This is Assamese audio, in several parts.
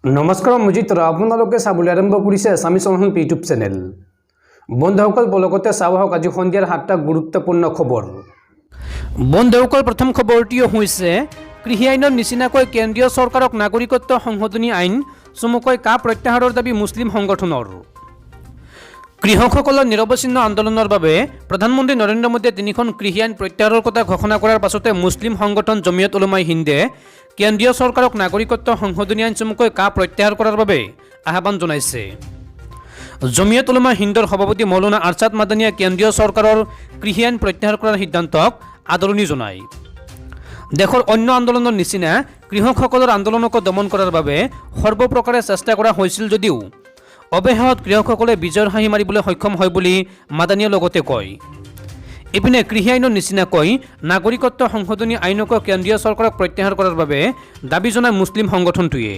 নমস্কাৰ মজিত আপোনালোকে চাবলৈ আৰম্ভ কৰিছে আছামিজ অনলাইন ইউটিউব চেনেল। বন্ধুসকল বলগতে চাওক আজি সন্ধিয়াৰ 7টা গুৰুত্বপূৰ্ণ খবৰ। বন্ধুসকল প্ৰথম খবৰটি হৈছে কৃষি আইনৰ নিচিনাকৈ কেন্দ্ৰীয় চৰকাৰক নাগৰিকত্ব সংশোধনী আইন চমুকৈ কা প্ৰত্যাহাৰৰ দাবী মুছলিম সংগঠনৰ। কৃষকসকলৰ নিৰৱচ্ছিন্ন আন্দোলনৰ বাবে প্ৰধানমন্ত্ৰী নৰেন্দ্ৰ মোদীয়ে তিনিখন কৃষি আইন প্ৰত্যাহাৰৰ কথা ঘোষণা কৰাৰ পাছতে মুছলিম সংগঠন জমিয়ত উলামায়ে হিন্দে কেন্দ্ৰীয় চৰকাৰক নাগৰিকত্ব সংশোধনী আইন চমুকৈ কা প্ৰত্যাহাৰ কৰাৰ বাবে আহ্বান জনাইছে। জমিয়ত উলামায়ে হিন্দৰ সভাপতি মৌলানা আৰছাদ মাদানীয়ে কেন্দ্ৰীয় চৰকাৰৰ কৃষি আইন প্ৰত্যাহাৰ কৰাৰ সিদ্ধান্তক আদৰণি জনায়। দেশৰ অন্য আন্দোলনৰ নিচিনা কৃষকসকলৰ আন্দোলনক দমন কৰাৰ বাবে সৰ্বপ্ৰকাৰে চেষ্টা কৰা হৈছিল যদিও অৱশেষত কৃষকসকলে বিজয়ৰ হাঁহি মাৰিবলৈ সক্ষম হয় বুলি মাদানীয়ে লগতে কয়। ইপিনে কৃষি আইনৰ নিচিনাকৈ নাগৰিকত্ব সংশোধনী আইনক কেন্দ্ৰীয় চৰকাৰক প্ৰত্যাহাৰ কৰাৰ বাবে দাবী জনায় মুছলিম সংগঠনটোৱে।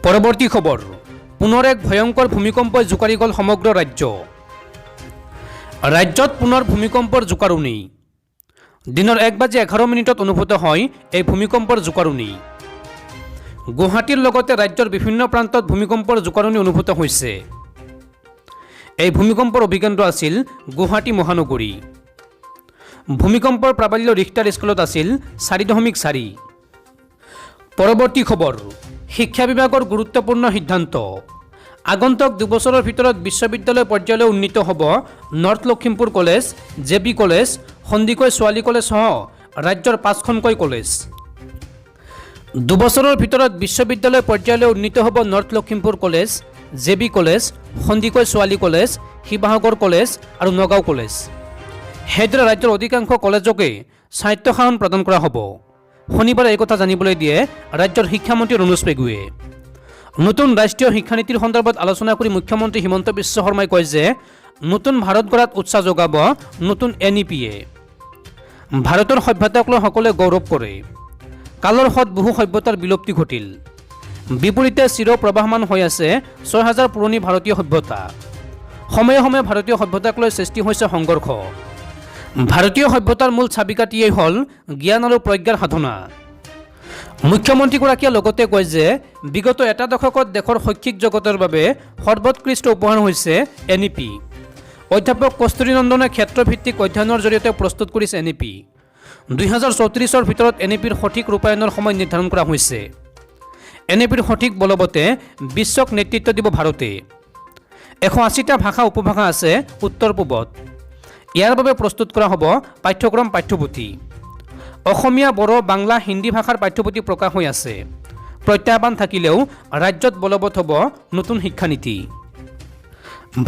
পৰৱৰ্তী খবৰ, পুনৰ এক ভয়ংকৰ ভূমিকম্পই জোকাৰি গ'ল সমগ্ৰ ৰাজ্য। ৰাজ্যত পুনৰ ভূমিকম্পৰ জোকাৰণি। দিনৰ 1:11 অনুভূত হয় এই ভূমিকম্পৰ জোকাৰণি। গুৱাহাটীৰ লগতে ৰাজ্যৰ বিভিন্ন প্ৰান্তত ভূমিকম্পৰ জোকাৰণি অনুভূত হৈছে। এই ভূমিকম্পৰ অভিকেন্দ্ৰ আছিল গুৱাহাটী মহানগৰী। ভূমিকম্পৰ প্ৰাবল্য ৰিখটাৰ স্কেলত আছিল 4.4। পৰৱৰ্তী খবৰ, শিক্ষা বিভাগৰ গুৰুত্বপূৰ্ণ সিদ্ধান্ত। আগন্তুক 2 বছৰৰ ভিতৰত বিশ্ববিদ্যালয় পৰ্যায়লৈ উন্নীত হ'ব north Lakhimpur college, J B. College, Handique ছোৱালী কলেজ সহ ৰাজ্যৰ 5খনকৈ কলেজ। 2 বছৰৰ ভিতৰত বিশ্ববিদ্যালয় পৰ্যায়লৈ উন্নীত হ'ব north Lakhimpur college, J B. College, Handique ছোৱালী কলেজ, শিৱসাগৰ কলেজ আৰু নগাঁও কলেজ। সেইদৰে ৰাজ্যৰ অধিকাংশ কলেজকে স্বায়ত্তশাসন প্ৰদান কৰা হ'ব। শনিবাৰে এই কথা জানিবলৈ দিয়ে ৰাজ্যৰ শিক্ষামন্ত্ৰী ৰণোজ পেগুৱে। নতুন ৰাষ্ট্ৰীয় শিক্ষানীতিৰ সন্দৰ্ভত আলোচনা কৰি মুখ্যমন্ত্ৰী হিমন্ত বিশ্ব শৰ্মাই কয় যে নতুন ভাৰত গঢ়াত উৎসাহ যোগাব নতুন NEP-য়ে। ভাৰতৰ সভ্যতাক লৈ সকলোৱে গৌৰৱ কৰে। কালৰ সৎ বহু সভ্যতাৰ বিলুপ্তি ঘটিল। বিপৰীতে চিৰ প্ৰবাহমান হৈ আছে 6000 পুৰণি ভাৰতীয় সভ্যতা। সময়ে সময়ে ভাৰতীয় সভ্যতাক লৈ সৃষ্টি হৈছে সংঘৰ্ষ। ভাৰতীয় সভ্যতাৰ মূল চাবিকাঠিয়েই হ'ল জ্ঞান আৰু প্ৰজ্ঞাৰ সাধনা। মুখ্যমন্ত্ৰীগৰাকীয়ে লগতে কয় যে বিগত এটা দশকত দেশৰ শৈক্ষিক জগতৰ বাবে সৰ্বোৎকৃষ্ট উপহাৰ হৈছে NEP। অধ্যাপক কস্তুৰী নন্দনে ক্ষেত্ৰভিত্তিক অধ্যয়নৰ জৰিয়তে প্ৰস্তুত কৰিছে NEP। 2034 ভিতৰত NEP-ৰ সঠিক ৰূপায়ণৰ সময় নিৰ্ধাৰণ কৰা হৈছে। NEP-ৰ সঠিক বলবতে বিশ্বক নেতৃত্ব দিব ভাৰতে। 180টা ভাষা উপভাষা আছে উত্তৰ পূবত। ইয়াৰ বাবে প্ৰস্তুত কৰা হ'ব পাঠ্যক্ৰম পাঠ্যপুথি। অসমীয়া, বড়ো, বাংলা, হিন্দী ভাষাৰ পাঠ্যপুথি প্ৰকাশ হৈ আছে। প্ৰত্যাহ্বান থাকিলেও ৰাজ্যত বলবৎ হ'ব নতুন শিক্ষানীতি।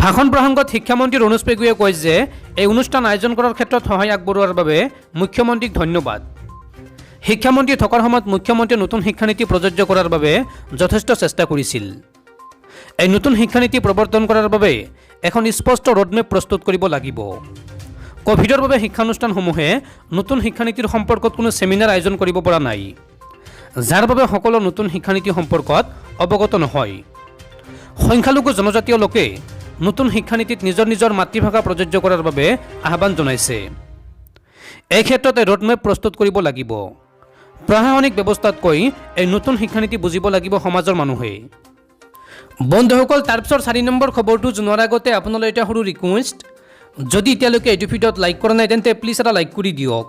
ভাষণ প্ৰসংগত শিক্ষামন্ত্ৰী ৰণোজ পেগুৱে কয় যে এই অনুষ্ঠান আয়োজন কৰাৰ ক্ষেত্ৰত সহায় আগবঢ়োৱাৰ বাবে মুখ্যমন্ত্ৰীক ধন্যবাদ। শিক্ষামন্ত্ৰী থকাৰ সময়ত মুখ্যমন্ত্ৰীয়ে নতুন শিক্ষানীতি প্ৰযোজ্য কৰাৰ বাবে যথেষ্ট চেষ্টা কৰিছিল। এই নতুন শিক্ষানীতি প্ৰৱৰ্তন কৰাৰ বাবে এখন স্পষ্ট ৰোডমেপ প্ৰস্তুত কৰিব লাগিব। ক'ভিডৰ বাবে শিক্ষানুষ্ঠানসমূহে নতুন শিক্ষানীতিৰ সম্পৰ্কত কোনো ছেমিনাৰ আয়োজন কৰিব পৰা নাই, যাৰ বাবে সকলো নতুন শিক্ষানীতি সম্পৰ্কত অৱগত নহয়। সংখ্যালঘু জনজাতীয় লোকে নতুন শিক্ষানীতিত নিজৰ নিজৰ মাতৃভাষা প্ৰযোজ্য কৰাৰ বাবে আহ্বান জনাইছে। এই ক্ষেত্ৰত ৰোডমেপ প্ৰস্তুত কৰিব লাগিব। প্ৰশাসনিক ব্যৱস্থাতকৈ এই নতুন শিক্ষানীতি বুজিব লাগিব সমাজৰ মানুহে। বন্ধুসকল, তাৰপিছত 4 নম্বৰ খবৰটো জনোৱাৰ আগতে আপোনালৈ এটা সৰু ৰিকুৱেষ্ট, যদি এতিয়ালৈকে এইটো ভিডিঅ'ত লাইক কৰা নাই তেন্তে প্লিজ এটা লাইক কৰি দিয়ক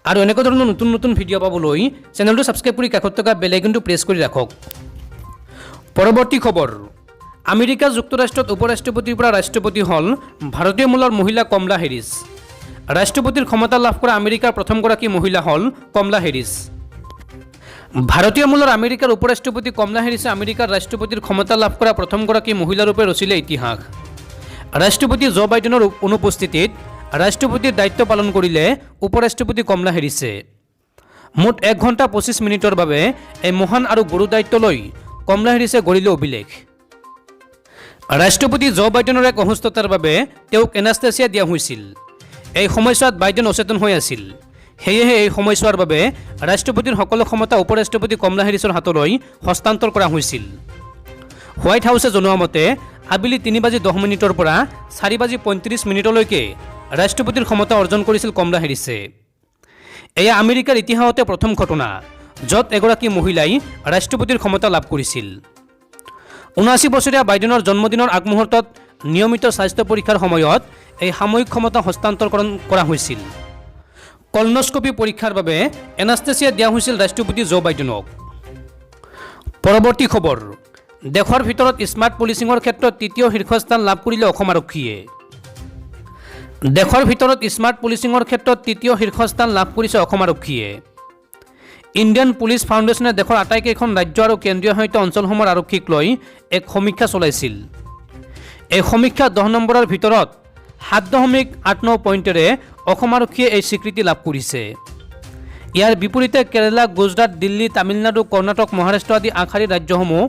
আৰু এনেকুৱা ধৰণৰ নতুন নতুন ভিডিঅ' পাবলৈ চেনেলটো ছাবস্ক্ৰাইব কৰি কাষত থকা বেল আইকনটো প্ৰেছ কৰি ৰাখক। পৰৱৰ্তী খবৰ, আমেৰিকা যুক্তৰাষ্ট্ৰত উপৰাষ্ট্ৰপতিৰ পৰা ৰাষ্ট্ৰপতি হ'ল ভাৰতীয় মূলৰ মহিলা কমলা হেৰিছ। ৰাষ্ট্ৰপতিৰ ক্ষমতা লাভ কৰা আমেৰিকাৰ প্ৰথমগৰাকী মহিলা হ'ল কমলা হেৰিছ। ভাৰতীয় মূলৰ আমেৰিকাৰ উপৰাষ্ট্ৰপতি কমলা হেৰিছে আমেৰিকাৰ ৰাষ্ট্ৰপতিৰ ক্ষমতা লাভ কৰা প্ৰথমগৰাকী মহিলাৰূপে ৰচিলে ইতিহাস। ৰাষ্ট্ৰপতি জো বাইডেনৰ অনুপস্থিতিত ৰাষ্ট্ৰপতিৰ দায়িত্ব পালন কৰিলে উপৰাষ্ট্ৰপতি কমলা হেৰিছে। মুঠ 1 ঘণ্টা 25 মিনিটৰ বাবে এই মহান আৰু গুৰু দায়িত্ব লৈ কমলা হেৰিছে গঢ়িলে অভিলেখ। ৰাষ্ট্ৰপতি জো বাইডেনৰ এক অসুস্থতাৰ বাবে তেওঁক এনাষ্টেচিয়া দিয়া হৈছিল। এই সময়ছোৱাত বাইডেন অচেতন হৈ আছিল। সেয়েহে এই সময়ছোৱাৰ বাবে ৰাষ্ট্ৰপতিৰ সকলো ক্ষমতা উপৰাষ্ট্ৰপতি কমলা হেৰিছৰ হাতলৈ হস্তান্তৰ কৰা হৈছিল। হোৱাইট হাউছে জনোৱা মতে আবেলি 3:10 পৰা 4:35 ৰাষ্ট্ৰপতিৰ ক্ষমতা অৰ্জন কৰিছিল কমলা হেৰিছে। এয়া আমেৰিকাৰ ইতিহাসতে প্ৰথম ঘটনা য'ত এগৰাকী মহিলাই ৰাষ্ট্ৰপতিৰ ক্ষমতা লাভ কৰিছিল। ৭৯ বছৰীয়া বাইডেনৰ জন্মদিনৰ আগমুহূৰ্তত নিয়মিত স্বাস্থ্য পৰীক্ষাৰ সময়ত এই সাময়িক ক্ষমতা হস্তান্তৰকৰণ কৰা হৈছিল। কলনস্কপি পৰীক্ষাৰ বাবে এনাষ্টেচিয়া দিয়া হৈছিল ৰাষ্ট্ৰপতি জো বাইডেনক। পৰৱৰ্তী খবৰ, দেশৰ ভিতৰত স্মাৰ্ট পুলিচিঙৰ ক্ষেত্ৰত তৃতীয় শীৰ্ষস্থান লাভ কৰিলে অসম আৰক্ষীয়ে। দেশৰ ভিতৰত স্মাৰ্ট পুলিচিঙৰ ক্ষেত্ৰত তৃতীয় শীৰ্ষস্থান লাভ কৰিছে অসম আৰক্ষীয়ে। ইণ্ডিয়ান পুলিচ ফাউণ্ডেশ্যনে দেশৰ আটাইকেইখন ৰাজ্য আৰু কেন্দ্ৰীয় শাসিত অঞ্চলসমূহৰ আৰক্ষীক লৈ এক সমীক্ষা চলাইছিল। এই সমীক্ষাত 10 নম্বৰৰ ভিতৰত 7.89 পইণ্টেৰে অসম আৰক্ষীয়ে এই স্বীকৃতি লাভ কৰিছে। ইয়াৰ বিপৰীতে কেৰালা, গুজৰাট, দিল্লী, তামিলনাডু, কৰ্ণাটক, মহাৰাষ্ট্ৰ আদি আগশাৰীৰ ৰাজ্যসমূহ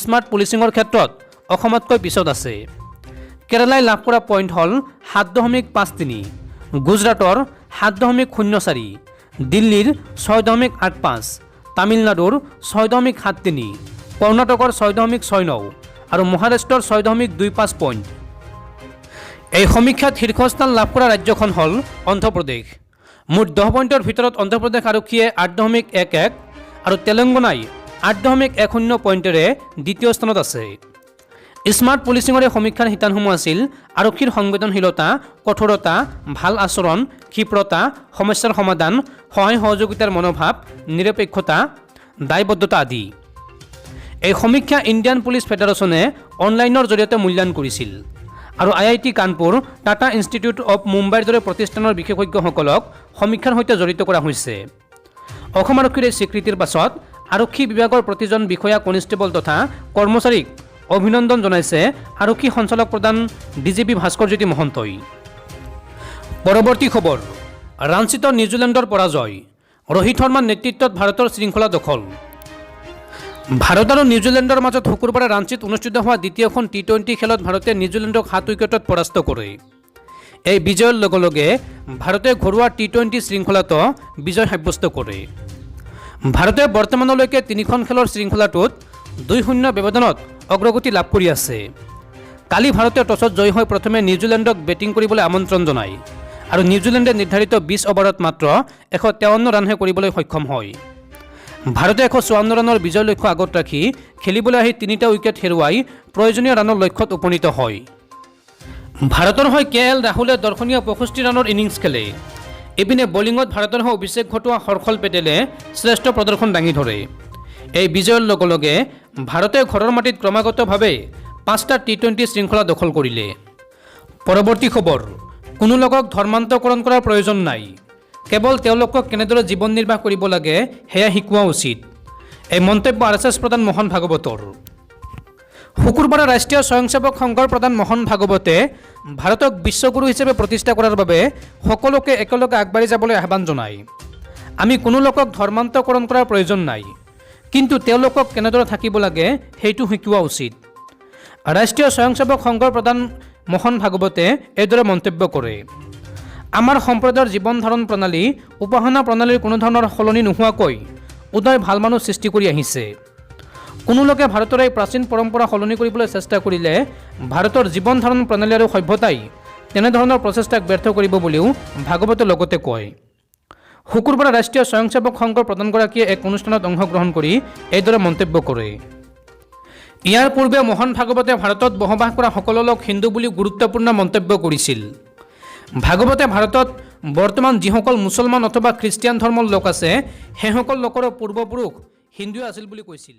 স্মাৰ্ট পুলিচিঙৰ ক্ষেত্ৰত অসমতকৈ পিছত আছে। কেৰালাই লাভ কৰা পইণ্ট হ'ল 7.53, গুজৰাটৰ 7.04, দিল্লীৰ 6.85, তামিলনাডুৰ 6.73, কৰ্ণাটকৰ 6.69 আৰু মহাৰাষ্ট্ৰৰ 6.25 পইণ্ট। এই সমীক্ষাত শীৰ্ষস্থান লাভ কৰা ৰাজ্যখন হ'ল অন্ধ্ৰপ্ৰদেশ। মুঠ 10 পইণ্টৰ ভিতৰত অন্ধ্ৰপ্ৰদেশ আৰক্ষীয়ে 8.11 আৰু তেলেংগানাই 8.10 পইণ্টেৰে দ্বিতীয় স্থানত আছে। স্মাৰ্ট পুলিচিঙৰ এই সমীক্ষাৰ শিতানসমূহ আছিল আৰক্ষীৰ সংবেদনশীলতা, কঠোৰতা, ভাল আচৰণ, ক্ষীপ্ৰতা, সমস্যাৰ সমাধান, সহায় সহযোগিতাৰ মনোভাৱ, নিৰপেক্ষতা, দায়বদ্ধতা আদি। এই সমীক্ষা ইণ্ডিয়ান পুলিচ ফেডাৰেশ্যনে অনলাইনৰ জৰিয়তে মূল্যায়ন কৰিছিল আৰু IIT Kanpur, Tata institute of মুম্বাইৰ দৰে প্ৰতিষ্ঠানৰ বিশেষজ্ঞসকলক সমীক্ষাৰ সৈতে জড়িত কৰা হৈছে। অসম আৰক্ষীৰ এই স্বীকৃতিৰ পাছত আৰক্ষী বিভাগৰ প্ৰতিজন বিষয়া, কনিষ্টেবল তথা কৰ্মচাৰীক অভিনন্দন জনাইছে আৰক্ষী সঞ্চালক প্ৰধান DGP ভাস্কৰজ্যোতি মহন্তই। পৰৱৰ্তী খবৰ, ৰাঞ্চিত নিউজিলেণ্ডৰ পৰাজয়, ৰোহিত শৰ্মাৰ নেতৃত্বত ভাৰতৰ শৃংখলা দখল। ভাৰত আৰু নিউজিলেণ্ডৰ মাজত শুকুৰবাৰে ৰাঞ্চিত অনুষ্ঠিত হোৱা দ্বিতীয়খন T20 খেলত ভাৰতে নিউজিলেণ্ডক 7 উইকেটত পৰাস্ত কৰে। এই বিজয়ৰ লগে লগে ভাৰতে ঘৰুৱা T20 শৃংখলাতো বিজয় সাব্যস্ত কৰে। ভাৰতে বৰ্তমানলৈকে 3খন খেলৰ শৃংখলাটোত 2-0 ব্যৱধানত অগ্ৰগতি লাভ কৰি আছে। কালি ভাৰতে টছত জয়ী হৈ প্ৰথমে নিউজিলেণ্ডক বেটিং কৰিবলৈ আমন্ত্ৰণ জনায় আৰু নিউজিলেণ্ডে নিৰ্ধাৰিত 20 অভাৰত মাত্ৰ 153 ৰানহে কৰিবলৈ সক্ষম হয়। ভাৰতে 154 ৰানৰ বিজয় লক্ষ্য আগত ৰাখি খেলিবলৈ আহি 3টা উইকেট হেৰুৱাই প্ৰয়োজনীয় ৰানৰ লক্ষ্যত উপনীত হয়। ভাৰতৰ হৈ KL ৰাহুলে দৰ্শনীয় 65 ৰানৰ ইনিংছ খেলে। ইপিনে বলিঙত ভাৰতৰ হৈ অভিষেক ঘটোৱা হৰ্ষল পেটেলে শ্ৰেষ্ঠ প্ৰদৰ্শন দাঙি ধৰে। এই বিজয়ৰ লগে লগে ভাৰতে ঘৰৰ মাটিত ক্ৰমাগতভাৱে 5টা T20 শৃংখলা দখল কৰিলে। পৰৱৰ্তী খবৰ, কোনো লোকক ধৰ্মান্তকৰণ কৰাৰ প্ৰয়োজন নাই, কেৱল তেওঁলোকক কেনেদৰে জীৱন নিৰ্বাহ কৰিব লাগে সেয়া শিকোৱা উচিত। এই মন্তব্য RSS প্ৰধান মোহন ভাগৱতৰ। শুকুৰবাৰে ৰাষ্ট্ৰীয় স্বয়ংসেৱক সংঘৰ প্ৰধান মোহন ভাগৱতে ভাৰতক বিশ্বগুৰু হিচাপে প্ৰতিষ্ঠা কৰাৰ বাবে সকলোকে একেলগে আগবাঢ়ি যাবলৈ আহ্বান জনায়। আমি কোনো লোকক ধৰ্মান্তকৰণ কৰাৰ প্ৰয়োজন নাই, কিন্তু তেওঁলোকক কেনেদৰে থাকিব লাগে সেইটো শিকোৱা উচিত। ৰাষ্ট্ৰীয় স্বয়ংসেৱক সংঘৰ প্ৰধান মোহন ভাগৱতে এইদৰে মন্তব্য কৰে। আমাৰ সম্প্ৰদায়ৰ জীৱন ধাৰণ প্ৰণালী, উপাসনা প্ৰণালীৰ কোনো ধৰণৰ সলনি নোহোৱাকৈ উদয় ভাল মানুহ সৃষ্টি কৰি আহিছে। কোনো লোকে ভাৰতৰ এই প্ৰাচীন পৰম্পৰা সলনি কৰিবলৈ চেষ্টা কৰিলে ভাৰতৰ জীৱন ধাৰণ প্ৰণালী আৰু সভ্যতাই তেনেধৰণৰ প্ৰচেষ্টাক ব্যৰ্থ কৰিব বুলিও ভাগৱতে লগতে কয়। শুকুৰবাৰে ৰাষ্ট্ৰীয় স্বয়ংসেৱক সংঘৰ প্ৰধানগৰাকীয়ে এক অনুষ্ঠানত অংশগ্ৰহণ কৰি এইদৰে মন্তব্য কৰে। ইয়াৰ পূৰ্বে মোহন ভাগৱতে ভাৰতত বসবাস কৰা সকলো লোক হিন্দু বুলি গুৰুত্বপূৰ্ণ মন্তব্য কৰিছিল। ভাগৱতে ভাৰতত বৰ্তমান যিসকল মুছলমান অথবা খ্ৰীষ্টিয়ান ধৰ্মৰ লোক আছে সেইসকল লোকৰ পূৰ্বপুৰুষ হিন্দুৱে আছিল বুলি কৈছিল।